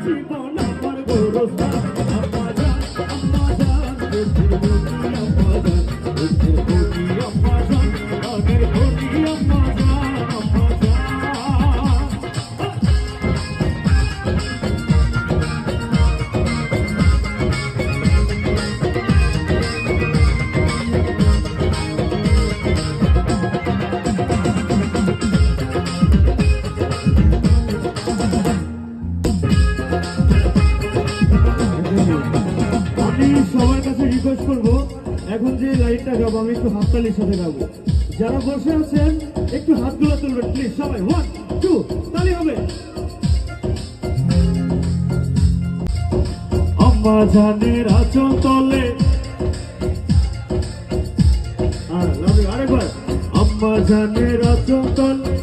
জীবন আমার গোরস্থান আম্মা জান দুধের বটি আম্মা জান দুধের বটি আম্মা জান আগের বটি আম্মা জান আম্মা জান সবার কাছে রিকোয়েস্ট করবো এখন যে লাইনটা গাবো আমি একটু হাততালির সাথে গাবো যারা বসে আছেন একটু হাতগুলো তুলবেন প্লিজ সবাই 1 2 তালি হবে আম্মা জানের আঁচল তলে আরেকবার আম্মা জানের আঁচল তলে